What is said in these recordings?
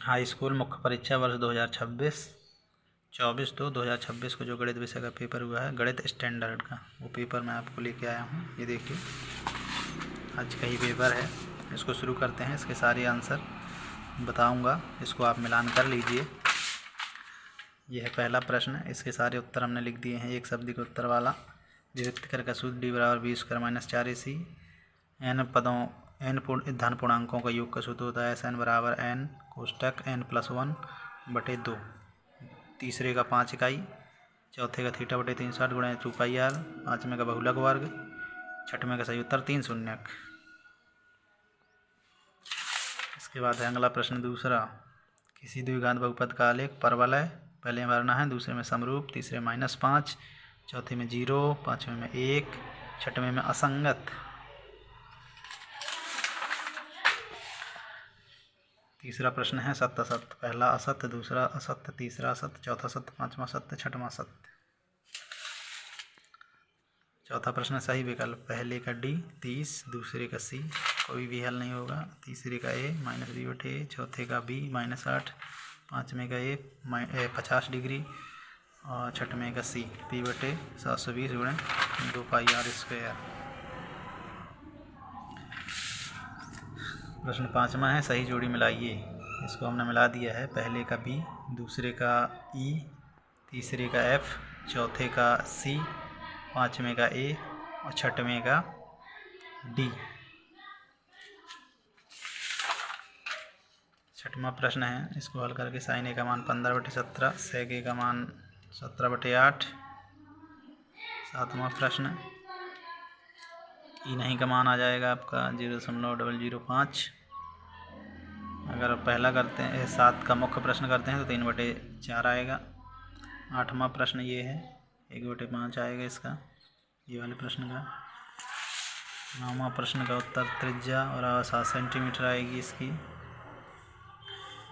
High school मुख्य परीक्षा वर्ष 2026 24/2/2026 को जो गणित विषय का पेपर हुआ है, गणित स्टैंडर्ड का, वो पेपर मैं आपको लेके आया हूँ। ये देखिए आज का ही पेपर है। इसको शुरू करते हैं। इसके सारे आंसर बताऊंगा, इसको आप मिलान कर लीजिए। यह है पहला प्रश्न। इसके सारे उत्तर हमने लिख दिए हैं एक शब्द के उत्तर वाला। विभक्त कर का सूत्र d=b²-4ac। n धन पूर्णांकों का योग का सूत्र होता है Sn = n कोष्टक n+1/2। तीसरे का 5 इकाई, चौथे का θ/360 गुणा 2πr, पाँचवें का बहुलक वर्ग, छठवें का सही उत्तर 3 शून्यक। इसके बाद है अगला प्रश्न दूसरा। किसी द्विघात बहुपद का आलेख परवलय, पहले में भरना है, दूसरे में समरूप, तीसरे में -5, चौथे में 0, पाँचवें में 1, छठवें में असंगत। तीसरा प्रश्न है सत्य असत्य। पहला असत्य, दूसरा असत्य, तीसरा असत्य, चौथा सत्य, पांचवा सत्य, छठवां सत्य। चौथा प्रश्न सही विकल्प। पहले का D 30, दूसरे का C, कोई भी हल नहीं होगा। तीसरे का A -b/a, चौथे का B -8, पाँचवें का A 50 डिग्री और छठवें का C p/720 गुणे 2πr²। प्रश्न पाँचवा है सही जोड़ी मिलाइए। इसको हमने मिला दिया है। पहले का B, दूसरे का E, तीसरे का F, चौथे का C, पाँचवें का A और छठवें का D। छठवां प्रश्न है, इसको हल करके sin A का मान 15/17, sec A का मान 17/8। सातवां प्रश्न, नहीं का मान आ जाएगा आपका 0.005। अगर पहला करते हैं 7 का मुख्य प्रश्न करते हैं तो 3/4 आएगा। आठवां प्रश्न ये है, 1/5 आएगा इसका, ये वाले प्रश्न का। नौवां प्रश्न का उत्तर त्रिज्या और 7 सेंटीमीटर आएगी इसकी।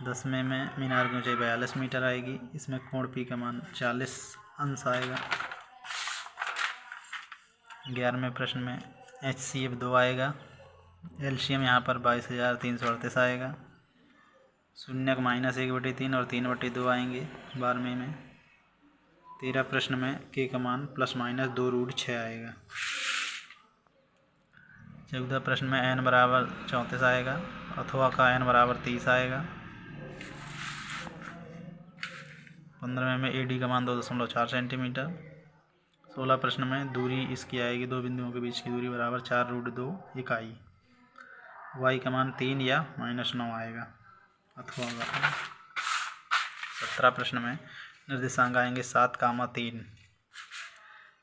10वें में मीनार की ऊंचाई 42 मीटर आएगी। इसमें कोण P का मान 40 अंश आएगा। 11वें प्रश्न में HCF 2 आएगा। एलसीएम यहाँ पर 22,338 आएगा। शून्यक -1/3 और 3/2 आएंगे 12वें में। 13 प्रश्न में K का मान ±2√6 आएगा। 14 प्रश्न में n बराबर 34 आएगा, अथवा का n बराबर 30 आएगा। 15वें में AD का मान 2.4 सेंटीमीटर। 16 प्रश्न में दूरी इसकी आएगी, दो बिंदुओं के बीच की दूरी बराबर 4√2 इकाई। y का मान 3 या -9 आएगा, अथवा 17 प्रश्न में निर्देशांक आएंगे 7, 3।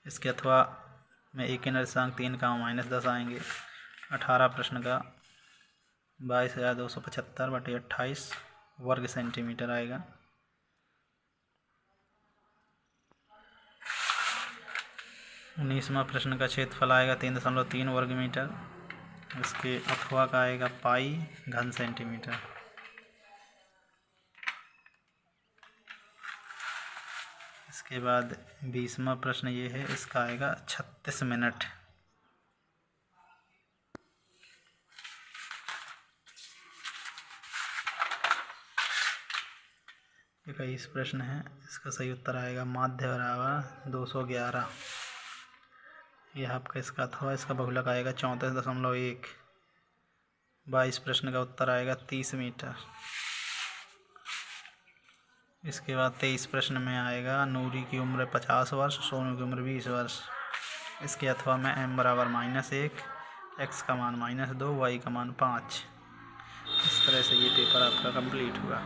इसके अथवा में एक के निर्देशांक 3, -10 आएंगे। 18 प्रश्न का 22,275/28 वर्ग सेंटीमीटर आएगा। 19वां प्रश्न का क्षेत्रफल आएगा 3.3 वर्ग मीटर। इसके अथवा का आएगा पाई घन सेंटीमीटर। इसके बाद 20वां प्रश्न ये है, इसका आएगा 36 मिनट। 21 प्रश्न है, इसका सही उत्तर आएगा माध्य बराबर 211। यह आपका इसका अथवा, इसका बहुलक आएगा 34.1। 22 प्रश्न का उत्तर आएगा 30 मीटर। इसके बाद 23 प्रश्न में आएगा नूरी की उम्र 50 वर्ष, सोनू की उम्र 20 वर्ष। इसके अथवा में m बराबर -1, x का मान -2, y का मान 5। इस तरह से ये पेपर आपका कंप्लीट हुआ।